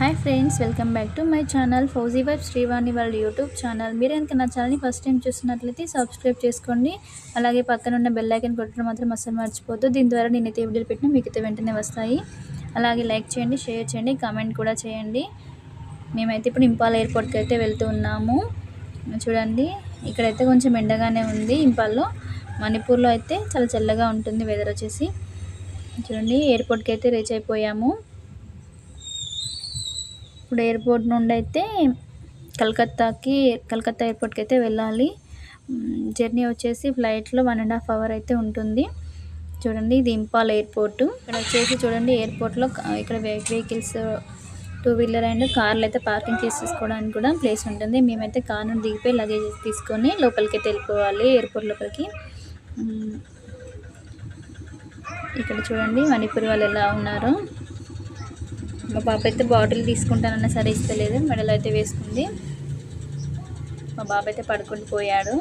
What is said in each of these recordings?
Hi friends, welcome back to my channel fauji vibe Srivani వాళ్ళ YouTube channel. మీరు కనుక నా ఛానల్ని ఫస్ట్ టైం చూస్తున్నట్లయితే సబ్స్క్రైబ్ చేసుకోండి. అలాగే పక్కన ఉన్న బెల్ ఐకాన్ కొట్టడం మాత్రం అస్సలు మర్చిపోద్దు. దీని ద్వారా నేనైతే వీడియోలు పెట్టినా మీకైతే వెంటనే వస్తాయి. అలాగే లైక్ చేయండి, షేర్ చేయండి, కామెంట్ కూడా చేయండి. మేమైతే ఇప్పుడు ఇంపాల్ ఎయిర్పోర్ట్కి అయితే వెళ్తూ ఉన్నాము. చూడండి, ఇక్కడైతే కొంచెం ఎండగానే ఉంది. ఇంపాల్లో, మణిపూర్లో అయితే చాలా చల్లగా ఉంటుంది వెదర్ వచ్చేసి. చూడండి, ఎయిర్పోర్ట్కి అయితే రీచ్ అయిపోయాము. ఇప్పుడు ఎయిర్పోర్ట్ నుండి అయితే కలకత్తా ఎయిర్పోర్ట్కి అయితే వెళ్ళాలి. జర్నీ వచ్చేసి ఫ్లైట్లో 1.5 hours అయితే ఉంటుంది. చూడండి, ఇది ఇంపాల్ ఎయిర్పోర్టు. ఇక్కడ వచ్చేసి చూడండి, ఎయిర్పోర్ట్లో ఇక్కడ వెహికల్స్, 2-wheeler అండ్ కార్లు అయితే పార్కింగ్ చేసుకోవడానికి కూడా ప్లేస్ ఉంటుంది. మేమైతే కార్ నుండి దిగిపోయి లగేజ్ తీసుకొని లోపలికి అయితే వెళ్ళిపోవాలి, ఎయిర్పోర్ట్ లోపలికి. ఇక్కడ చూడండి, మణిపూర్ వాళ్ళు ఎలా ఉన్నారు. మా పాప అయితే బాటిల్ తీసుకుంటానన్నా సరే ఇస్తలేదు, మెడలో అయితే వేసుకుంది. మా బాబు అయితే పడుకొని పోయాడు.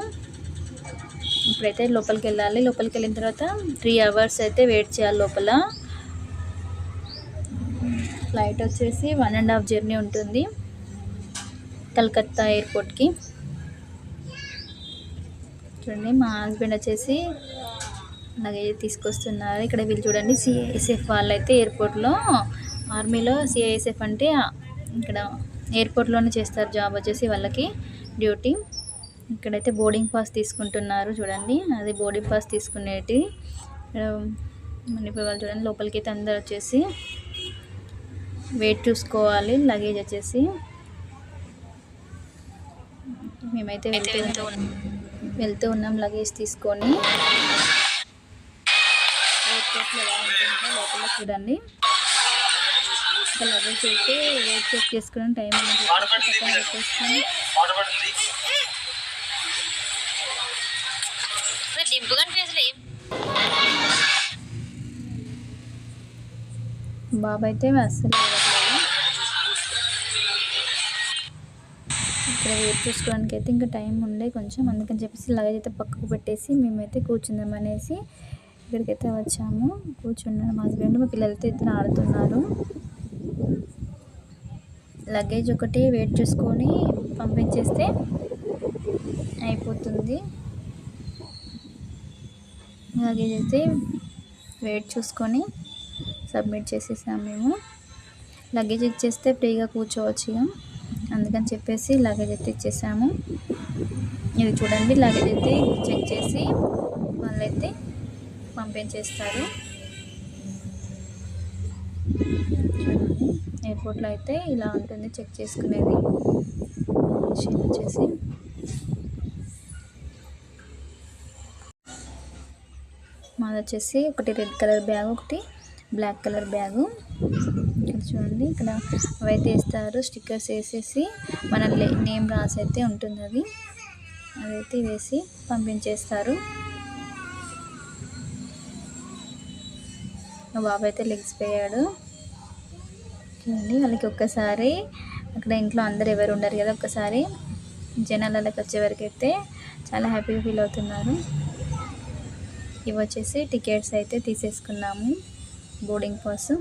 ఇప్పుడైతే లోపలికి వెళ్ళాలి. లోపలికి వెళ్ళిన తర్వాత 3 hours అయితే వెయిట్ చేయాలి లోపల. ఫ్లైట్ వచ్చేసి 1.5 hours జర్నీ ఉంటుంది కలకత్తా ఎయిర్పోర్ట్కి. చూడండి, మా హస్బెండ్ వచ్చేసి లగేజ్ తీసుకొస్తున్నారు. ఇక్కడ వీళ్ళు చూడండి, సిఐఎస్ఎఫ్ వాళ్ళు అయితే ఎయిర్పోర్ట్లో, ఆర్మీలో సిఐఎస్ఎఫ్ అంటే ఇక్కడ ఎయిర్పోర్ట్లోనే చేస్తారు జాబ్ వచ్చేసి వాళ్ళకి డ్యూటీ. ఇక్కడైతే బోర్డింగ్ పాస్ తీసుకుంటున్నారు. చూడండి, అది బోర్డింగ్ పాస్ తీసుకునేటి. మణిపూర్ వాళ్ళు చూడండి, లోపలికి అయితే అందరు వచ్చేసి వెయిట్ చూసుకోవాలి లగేజ్ వచ్చేసి. మేమైతే వెళ్తూ ఉన్నాం లగేజ్ తీసుకొని. ఎయిర్పోర్ట్లో ఎలా ఉంటుందో లోపల చూడండి. లగేజ్ అయితే వెయిట్ చెక్ చేసుకుని టైం పక్కన పెట్టేసుకొని బాబు అయితే అస్సలు ఇక్కడ వెయిట్ చూసుకోవడానికి అయితే ఇంకా టైం ఉండే కొంచెం, అందుకని చెప్పేసి లగేజ్ అయితే పక్కకు పెట్టేసి మేమైతే కూర్చుందాం అనేసి ఇక్కడికైతే వచ్చాము. కూర్చున్నాను, మా హస్బెండ్, మా పిల్లలతో ఇద్దరు ఆడుతున్నారు. లగేజ్ ఒకటి వెయిట్ చూసుకొని పంపించేస్తే అయిపోతుంది. లగేజ్ అయితే వెయిట్ చూసుకొని సబ్మిట్ చేసేసాము మేము. లగేజ్ ఇచ్చేస్తే ఫ్రీగా కూర్చోవచ్చు ఇక, అందుకని చెప్పేసి లగేజ్ అయితే ఇచ్చేసాము. ఇది చూడండి, లగేజ్ అయితే చెక్ చేసి వాళ్ళైతే పంపించేస్తారు. చూడండి, ఎయిర్పోర్ట్లో అయితే ఇలా ఉంటుంది చెక్ చేసుకునేది మిషన్ వచ్చేసి. మాది వచ్చేసి ఒకటి రెడ్ కలర్ బ్యాగ్, ఒకటి బ్లాక్ కలర్ బ్యాగు. ఇక్కడ చూడండి, ఇక్కడ అవైతే వేస్తారు, స్టిక్కర్స్ వేసేసి మన నేమ్ రాసి అయితే ఉంటుంది. అదైతే వేసి పంపించేస్తారు. మా బాబు అయితే లెగిసిపోయాడు. చూడండి, వాళ్ళకి ఒక్కసారి అక్కడ ఇంట్లో అందరు ఎవరు ఉండరు కదా, ఒక్కసారి జనాలకి వచ్చే వరకు అయితే చాలా హ్యాపీగా ఫీల్ అవుతున్నారు. ఇవి వచ్చేసి టికెట్స్ అయితే తీసేసుకున్నాము, బోర్డింగ్ పాస్.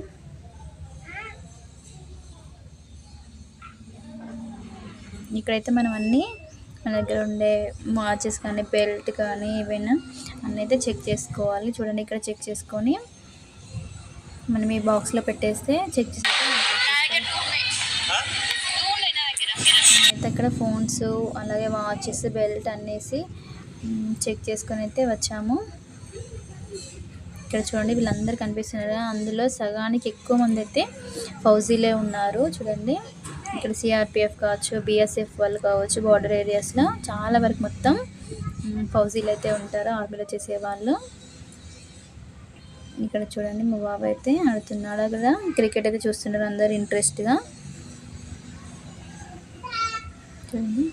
ఇక్కడైతే మనం అన్నీ మన దగ్గర ఉండే వాచెస్ కానీ, బెల్ట్ కానీ, ఏవైనా అన్నీ అయితే చెక్ చేసుకోవాలి. చూడండి, ఇక్కడ చెక్ చేసుకొని మనం ఈ బాక్స్లో పెట్టేస్తే చెక్ చేస్తే అయితే అక్కడ ఫోన్స్, అలాగే వాచెస్, బెల్ట్ అనేసి చెక్ చేసుకొని అయితే వచ్చాము. ఇక్కడ చూడండి, వీళ్ళందరూ కనిపిస్తున్నారు. అందులో సగానికి ఎక్కువ మంది అయితే ఫౌజీలే ఉన్నారు. చూడండి, ఇక్కడ సిఆర్పిఎఫ్ కావచ్చు, బిఎస్ఎఫ్ వాళ్ళు కావచ్చు, బార్డర్ ఏరియాస్లో చాలా వరకు మొత్తం ఫౌజీలు అయితే ఉంటారు, ఆర్మీలో చేసేవాళ్ళు. ఇక్కడ చూడండి, మా బాబు అయితే ఆడుతున్నాడు కదా, క్రికెట్ అయితే చూస్తున్నారు అందరు ఇంట్రెస్ట్గా. చూడండి,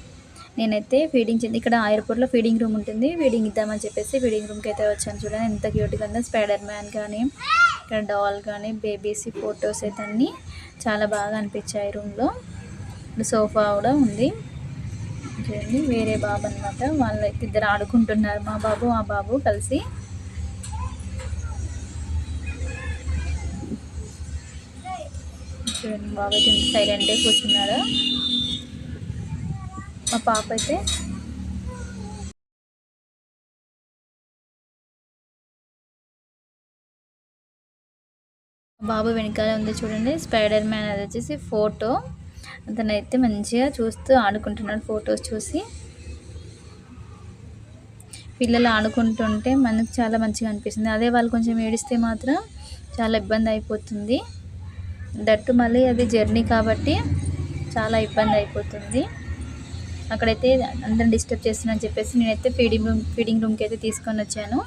నేనైతే ఫీడింగ్ ఇక్కడ ఎయిర్పోర్ట్లో ఫీడింగ్ రూమ్ ఉంటుంది, ఫీడింగ్ ఇద్దామని చెప్పేసి ఫీడింగ్ రూమ్కి అయితే వచ్చాను. చూడండి, ఎంత క్యూట్గా ఉందో. స్పైడర్ మ్యాన్ కానీ, ఇక్కడ డాల్ కానీ, బేబీస్ ఫొటోస్ అయితే అన్నీ చాలా బాగా అనిపించాయి రూమ్లో. ఇక్కడ సోఫా కూడా ఉంది. చూడండి, వేరే బాబు అనమాట, వాళ్ళైతే ఇద్దరు ఆడుకుంటున్నారు, మా బాబు ఆ బాబు కలిసి. చూడండి బాబు అయితే ఎంత సైలెంట్గా కూర్చున్నాడు. మా పాప అయితే బాబు వెనకాల ఉంది చూడండి. స్పైడర్ మ్యాన్ అది వచ్చేసి ఫోటో. అతనైతే మంచిగా చూస్తూ ఆడుకుంటున్నాడు ఫొటోస్ చూసి. పిల్లలు ఆడుకుంటుంటే మనకు చాలా మంచిగా అనిపిస్తుంది. అదే వాళ్ళు కొంచెం ఏడిస్తే మాత్రం చాలా ఇబ్బంది అయిపోతుంది. దట్టు మళ్ళీ అది జర్నీ కాబట్టి చాలా ఇబ్బంది అయిపోతుంది. అక్కడైతే అందరం డిస్టర్బ్ చేస్తున్నారని చెప్పేసి నేనైతే ఫీడింగ్ రూమ్కి అయితే తీసుకొని వచ్చాను.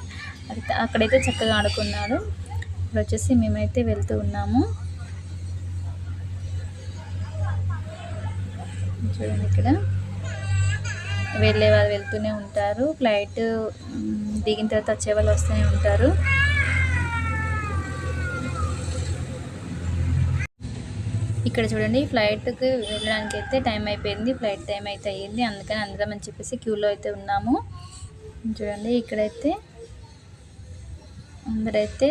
అక్కడైతే చక్కగా ఆడుకున్నాడు. ఇప్పుడు వచ్చేసి మేమైతే వెళ్తూ ఉన్నాము. చూడండి ఇక్కడ వెళ్ళే వాళ్ళు వెళ్తూనే ఉంటారు. ఫ్లైట్ దిగిన తర్వాత వచ్చే వాళ్ళు వస్తూనే ఉంటారు. ఇక్కడ చూడండి ఫ్లైట్కి వెళ్ళడానికి అయితే టైం అయిపోయింది. ఫ్లైట్ టైం అయితే అయ్యింది. అందుకని అందరం అని చెప్పేసి క్యూలో అయితే ఉన్నాము. చూడండి ఇక్కడైతే అందరైతే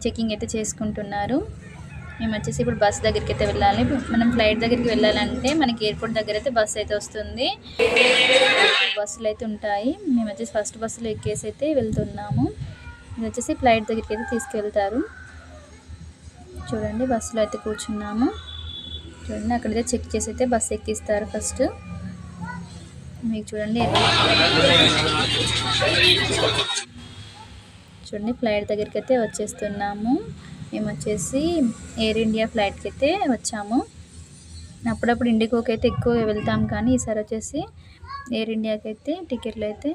చెకింగ్ అయితే చేసుకుంటున్నారు. మేము వచ్చేసి ఇప్పుడు బస్ దగ్గరికి అయితే వెళ్ళాలి. మనం ఫ్లైట్ దగ్గరికి వెళ్ళాలంటే మనకి ఎయిర్పోర్ట్ దగ్గర అయితే బస్సు అయితే వస్తుంది. బస్సులు అయితే ఉంటాయి. మేము వచ్చేసి ఫస్ట్ బస్సులో ఎక్కేసి అయితే వెళ్తున్నాము. ఇది వచ్చేసి ఫ్లైట్ దగ్గరికి అయితే తీసుకెళ్తారు. చూడండి బస్సులో అయితే కూర్చున్నాము. చూడండి అక్కడైతే చెక్ చేసి అయితే బస్సు ఎక్కిస్తారు ఫస్ట్. మీకు చూడండి ఫ్లైట్ దగ్గరికి అయితే వచ్చేస్తున్నాము. మేము వచ్చేసి ఎయిర్ ఇండియా ఫ్లైట్కి అయితే వచ్చాము. అప్పుడప్పుడు ఇండిగోకి అయితే ఎక్కువ వెళ్తాం, కానీ ఈసారి వచ్చేసి ఎయిర్ ఇండియాకి అయితే టికెట్లు అయితే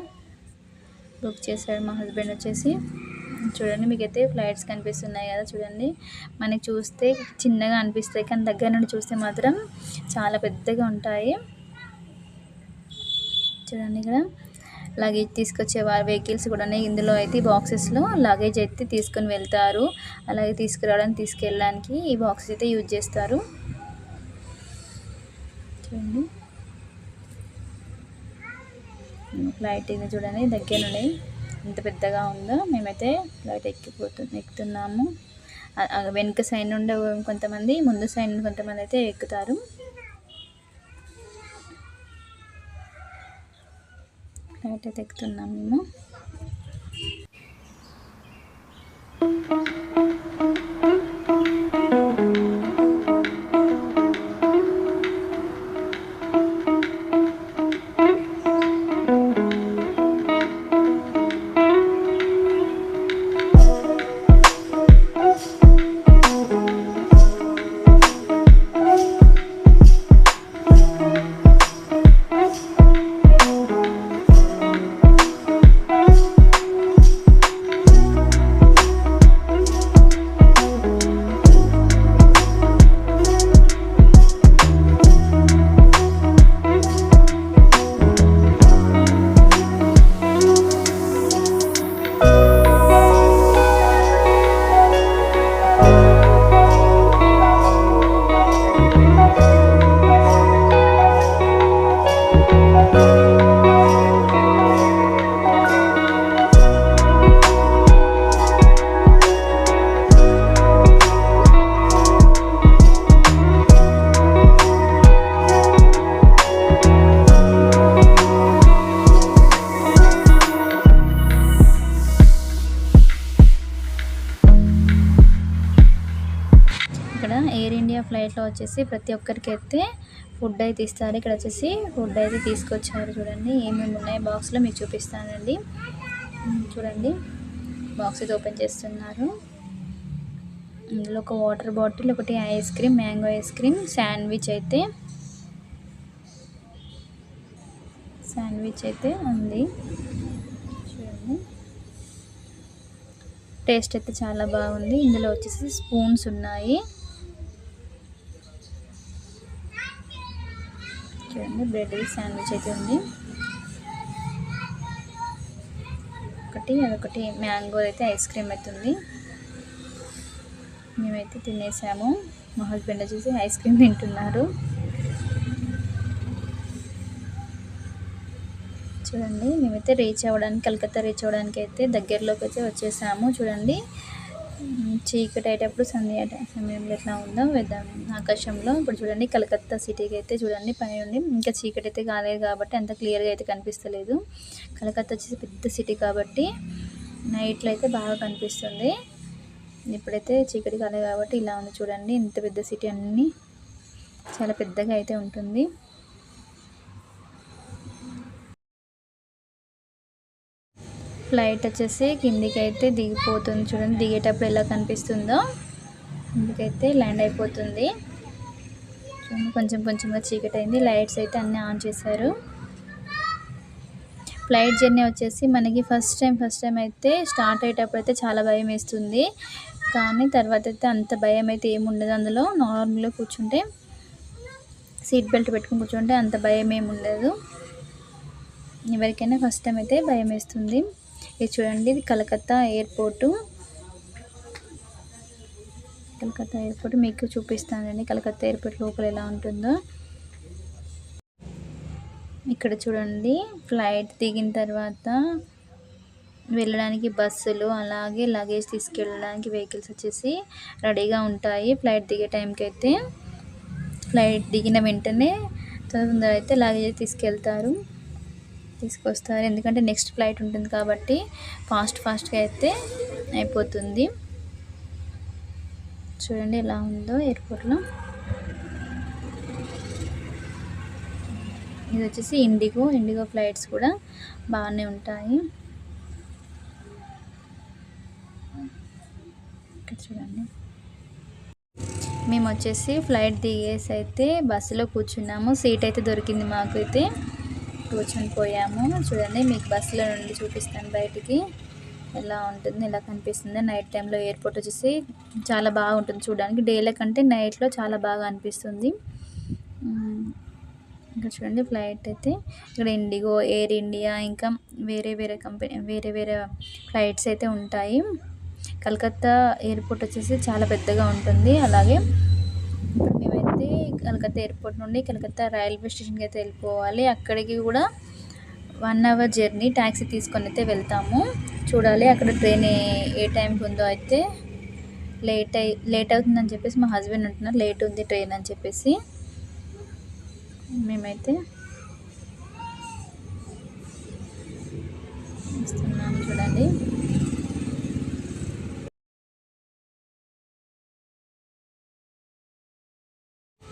బుక్ చేశాడు మా హస్బెండ్ వచ్చేసి. చూడండి మీకైతే ఫ్లైట్స్ కనిపిస్తున్నాయి కదా. చూడండి మనకి చూస్తే చిన్నగా అనిపిస్తాయి, కానీ దగ్గర నుండి చూస్తే మాత్రం చాలా పెద్దగా ఉంటాయి. చూడండి ఇక్కడ లగేజ్ తీసుకొచ్చే వెహికల్స్ కూడా ఇందులో అయితే బాక్సెస్లో లగేజ్ అయితే తీసుకొని వెళ్తారు. అలాగే తీసుకురావడానికి తీసుకెళ్ళడానికి ఈ బాక్సెస్ అయితే యూజ్ చేస్తారు. చూడండి ఫ్లైట్ ఇది చూడండి దగ్గర నుండి ఎంత పెద్దగా ఉందో. మేమైతే ఫ్లైట్ ఎక్కుతున్నాము. వెనుక సైడ్ నుండి కొంతమంది, ముందు సైడ్ నుండి కొంతమంది అయితే ఎక్కుతారు. ఫ్లైట్ అయితే ఎక్కుతున్నాం మేము. ఎయిర్ ఇండియా ఫ్లైట్లో వచ్చేసి ప్రతి ఒక్కరికి అయితే ఫుడ్ అయితే ఇస్తారు. ఇక్కడ వచ్చేసి ఫుడ్ అయితే తీసుకొచ్చారు. చూడండి ఏమేమి ఉన్నాయి బాక్స్లో మీకు చూపిస్తానండి. చూడండి బాక్స్ అయితే ఓపెన్ చేస్తున్నారు. ఇందులో ఒక వాటర్ బాటిల్, ఒకటి ice cream, mango ice cream, sandwich అయితే ఉంది. చూడండి టేస్ట్ అయితే చాలా బాగుంది. ఇందులో వచ్చేసి స్పూన్స్ ఉన్నాయి. చూడండి బ్రెడ్ శాండ్విచ్ అయితే ఉంది. అదొకటి మ్యాంగో అయితే ఐస్ క్రీమ్ అయితే ఉంది. మేమైతే తినేసాము. మా హస్బెండ్ వచ్చేసి ఐస్ క్రీమ్ తింటున్నారు. చూడండి మేమైతే కలకత్తా రీచ్ అవ్వడానికి అయితే దగ్గరలోకి అయితే వచ్చేసాము. చూడండి చీకటి అయ్యేటప్పుడు సమయంలో ఎట్లా ఉందో వేద్దాం ఆకాశంలో. ఇప్పుడు చూడండి కలకత్తా సిటీకి అయితే చూడండి పైన ఉండి ఇంకా చీకటి అయితే కాలేదు కాబట్టి అంత క్లియర్గా అయితే కనిపిస్తలేదు. కలకత్తా వచ్చేసి పెద్ద సిటీ కాబట్టి నైట్లో అయితే బాగా కనిపిస్తుంది. ఇప్పుడైతే చీకటి కాలేదు కాబట్టి ఇలా ఉంది చూడండి. ఇంత పెద్ద సిటీ అన్నీ చాలా పెద్దగా అయితే ఉంటుంది. ఫ్లైట్ వచ్చేసి కిందికి అయితే దిగిపోతుంది చూడండి. దిగేటప్పుడు ఎలా కనిపిస్తుందో కిందికైతే ల్యాండ్ అయిపోతుంది చూడండి. కొంచెం కొంచెంగా చీకటి అయింది. లైట్స్ అయితే అన్నీ ఆన్ చేశారు. ఫ్లైట్ జర్నీ వచ్చేసి మనకి ఫస్ట్ టైం అయితే స్టార్ట్ అయ్యేటప్పుడు అయితే చాలా భయం వేస్తుంది. కానీ తర్వాత అయితే అంత భయం అయితే ఏముండదు. అందులో నార్మల్గా కూర్చుంటే సీట్ బెల్ట్ పెట్టుకుని కూర్చుంటే అంత భయం ఏమి ఉండదు. ఎవరికైనా ఫస్ట్ టైం అయితే భయం వేస్తుంది. ఇది చూడండి, ఇది కలకత్తా ఎయిర్పోర్ట్ మీకు చూపిస్తానండి. కలకత్తా ఎయిర్పోర్ట్ లోపల ఎలా ఉంటుందో. ఇక్కడ చూడండి, ఫ్లైట్ దిగిన తర్వాత వెళ్ళడానికి బస్సులు, అలాగే లగేజ్ తీసుకెళ్ళడానికి వెహికల్స్ వచ్చేసి రెడీగా ఉంటాయి. ఫ్లైట్ దిగే టైంకి అయితే ఫ్లైట్ దిగిన వెంటనే తొందరగా అయితే లగేజ్ తీసుకొస్తారు. ఎందుకంటే నెక్స్ట్ ఫ్లైట్ ఉంటుంది కాబట్టి ఫాస్ట్గా అయితే అయిపోతుంది. చూడండి ఎలా ఉందో ఎయిర్పోర్ట్లో. ఇది వచ్చేసి ఇండిగో ఫ్లైట్స్ కూడా బాగానే ఉంటాయి. ఇక్కడ చూడండి, మేము వచ్చేసి ఫ్లైట్ దిగేసి అయితే బస్సులో కూర్చున్నాము. సీట్ అయితే దొరికింది మాకైతే, కూర్చొని పోయాము. చూడండి, మీకు బస్సులో నుండి చూపిస్తాను బయటికి ఎలా ఉంటుంది, ఎలా కనిపిస్తుంది. నైట్ టైంలో ఎయిర్పోర్ట్ వచ్చేసి చాలా బాగుంటుంది చూడడానికి. డేల కంటే నైట్లో చాలా బాగా అనిపిస్తుంది. ఇంకా చూడండి ఫ్లైట్ అయితే ఇక్కడ ఇండిగో, ఎయిర్ ఇండియా, ఇంకా వేరే ఫ్లైట్స్ అయితే ఉంటాయి. కలకత్తా ఎయిర్పోర్ట్ వచ్చేసి చాలా పెద్దగా ఉంటుంది. అలాగే ఇప్పుడు మేమైతే కలకత్తా ఎయిర్పోర్ట్ నుండి కలకత్తా రైల్వే స్టేషన్కి అయితే వెళ్ళిపోవాలి. అక్కడికి కూడా 1 అవర్ జర్నీ ట్యాక్సీ తీసుకొని అయితే వెళ్తాము. చూడాలి అక్కడ ట్రైన్ ఏ టైంకి ఉందో. అయితే లేట్ అవుతుందని చెప్పేసి మా హస్బెండ్ అంటున్నారు, లేట్ ఉంది ట్రైన్ అని చెప్పేసి. మేమైతే వస్తున్నాము చూడండి.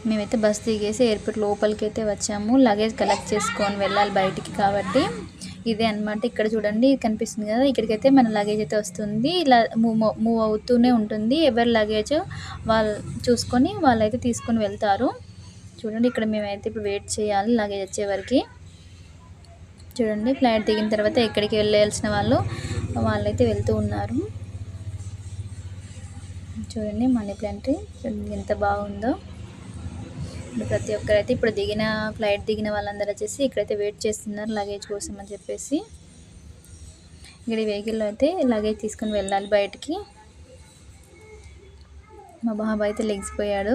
మేమైతే బస్ దిగేసి ఎయిర్పోర్ట్ లోపలికి అయితే వచ్చాము. లగేజ్ కలెక్ట్ చేసుకొని వెళ్ళాలి బయటికి కాబట్టి. ఇదే అనమాట. ఇక్కడ చూడండి కనిపిస్తుంది కదా, ఇక్కడికైతే మన లగేజ్ అయితే వస్తుంది. ఇలా మూవ్ అవుతూనే ఉంటుంది. ఎవరి లగేజ్ వాళ్ళు చూసుకొని వాళ్ళైతే తీసుకొని వెళ్తారు. చూడండి, ఇక్కడ మేమైతే ఇప్పుడు వెయిట్ చేయాలి లగేజ్ వచ్చే. చూడండి, ఫ్లైట్ దిగిన తర్వాత ఎక్కడికి వెళ్ళాల్సిన వాళ్ళైతే వెళ్తూ ఉన్నారు. చూడండి మనీ ప్లాంట్ ఎంత బాగుందో. ప్రతి ఒక్కరైతే ఇప్పుడు ఫ్లైట్ దిగిన వాళ్ళందరూ వచ్చేసి ఇక్కడైతే వెయిట్ చేస్తున్నారు లగేజ్ కోసం అని చెప్పేసి. ఇక్కడ వెహికల్లో అయితే లగేజ్ తీసుకొని వెళ్ళాలి బయటికి. మా బాబా అయితే లెగిసిపోయాడు.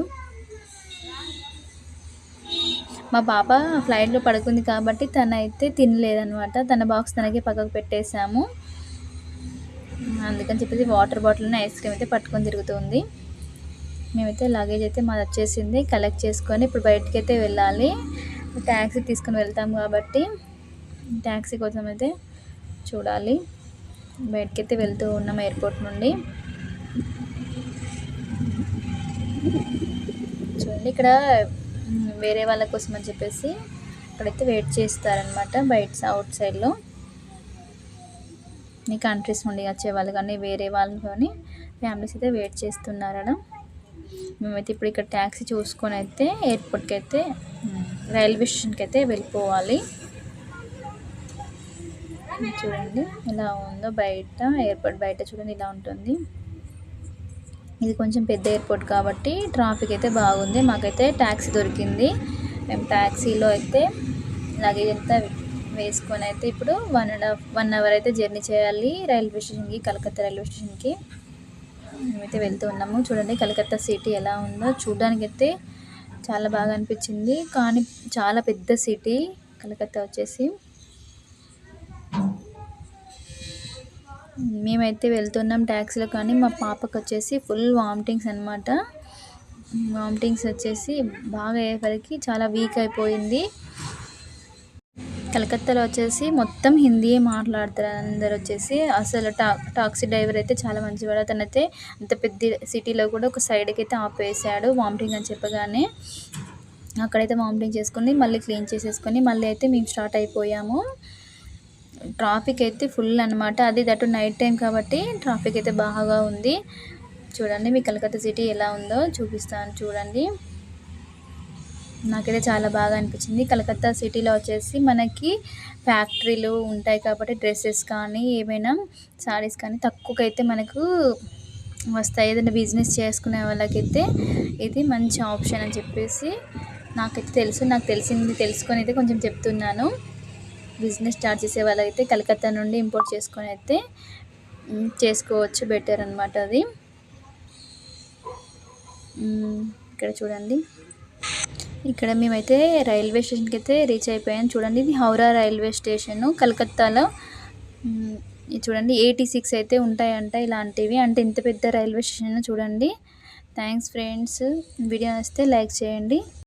మా పాప ఫ్లైట్లో పడుకుంది కాబట్టి తనైతే తినలేదనమాట. తన బాక్స్ తనకి పక్కకు పెట్టేశాము. అందుకని చెప్పేసి వాటర్ బాటిల్ని ఐస్ క్రీమ్ అయితే పట్టుకొని తిరుగుతుంది. మేమైతే లగేజ్ అయితే మాది వచ్చేసింది. కలెక్ట్ చేసుకొని ఇప్పుడు బయటికి అయితే వెళ్ళాలి. ట్యాక్సీ తీసుకొని వెళ్తాం కాబట్టి ట్యాక్సీ కోసం అయితే చూడాలి. బయటికి అయితే వెళ్తూ ఉన్నాం ఎయిర్పోర్ట్ నుండి. చూడండి, ఇక్కడ వేరే వాళ్ళ కోసం అని చెప్పేసి ఇక్కడైతే వెయిట్ చేస్తారనమాట. అవుట్ సైడ్లో ఈ కంట్రీస్ నుండి వచ్చేవాళ్ళు కానీ వేరే వాళ్ళు కానీ ఫ్యామిలీస్ అయితే వెయిట్ చేస్తున్నారట. మేమైతే ఇప్పుడు ఇక్కడ ట్యాక్సీ చూసుకొని అయితే ఎయిర్పోర్ట్కి అయితే రైల్వే స్టేషన్కి అయితే వెళ్ళిపోవాలి. చూడండి ఎలా ఉందో బయట, ఎయిర్పోర్ట్ బయట చూడండి ఇలా ఉంటుంది. ఇది కొంచెం పెద్ద ఎయిర్పోర్ట్ కాబట్టి ట్రాఫిక్ అయితే బాగుంది. మాకైతే ట్యాక్సీ దొరికింది. మేము ట్యాక్సీలో అయితే లగేజ్ అంతా వేసుకొని అయితే ఇప్పుడు 1 అవర్ అయితే జర్నీ చేయాలి రైల్వే స్టేషన్కి, కలకత్తా రైల్వే స్టేషన్కి. మేమైతే వెళ్తూ ఉన్నాము. చూడండి కలకత్తా సిటీ ఎలా ఉందో. చూడడానికి అయితే చాలా బాగా అనిపించింది, కానీ చాలా పెద్ద సిటీ కలకత్తా వచ్చేసి. మేమైతే వెళ్తున్నాం ట్యాక్సీలో, కానీ మా పాపకొచ్చేసి ఫుల్ వామిటింగ్స్ అనమాట. వామిటింగ్స్ వచ్చేసి బాగా అయ్యేసరికి చాలా వీక్ అయిపోయింది. కలకత్తాలో వచ్చేసి మొత్తం హిందీయే మాట్లాడతారు అందరూ వచ్చేసి. అసలు టాక్సీ డ్రైవర్ అయితే చాలా మంచివాడు. అతనైతే అంత పెద్ద సిటీలో కూడా ఒక సైడ్కి అయితే ఆపేసాడు వామిటింగ్ అని చెప్పగానే. అక్కడైతే వామిటింగ్ చేసుకొని మళ్ళీ క్లీన్ చేసేసుకొని మళ్ళీ అయితే మేము స్టార్ట్ అయిపోయాము. ట్రాఫిక్ అయితే ఫుల్ అనమాట. అది దట్టు నైట్ టైం కాబట్టి ట్రాఫిక్ అయితే బాగా ఉంది. చూడండి మీ కలకత్తా సిటీ ఎలా ఉందో చూపిస్తాను చూడండి. నాకైతే చాలా బాగా అనిపించింది. కలకత్తా సిటీలో వచ్చేసి మనకి ఫ్యాక్టరీలు ఉంటాయి కాబట్టి డ్రెస్సెస్ కానీ ఏమైనా శారీస్ కానీ తక్కువకైతే మనకు వస్తాయి. ఏదైనా బిజినెస్ చేసుకునే వాళ్ళకైతే ఇది మంచి ఆప్షన్ అని చెప్పేసి నాకైతే తెలుసు. నాకు తెలిసింది తెలుసుకొని అయితే కొంచెం చెప్తున్నాను. బిజినెస్ స్టార్ట్ చేసే వాళ్ళైతే కలకత్తా నుండి ఇంపోర్ట్ చేసుకొని అయితే చేసుకోవచ్చు, బెటర్ అనమాట అది. ఇక్కడ చూడండి, ఇక్కడ మేమైతే రైల్వే స్టేషన్కి అయితే రీచ్ అయిపోయాం. చూడండి ఇది హౌరా రైల్వే స్టేషను కలకత్తాలో. ఇది చూడండి 86 అయితే ఉంటాయంట ఇలాంటివి. అంటే ఇంత పెద్ద రైల్వే స్టేషన్ చూడండి. థ్యాంక్స్ ఫ్రెండ్స్, వీడియో నచ్చితే లైక్ చేయండి.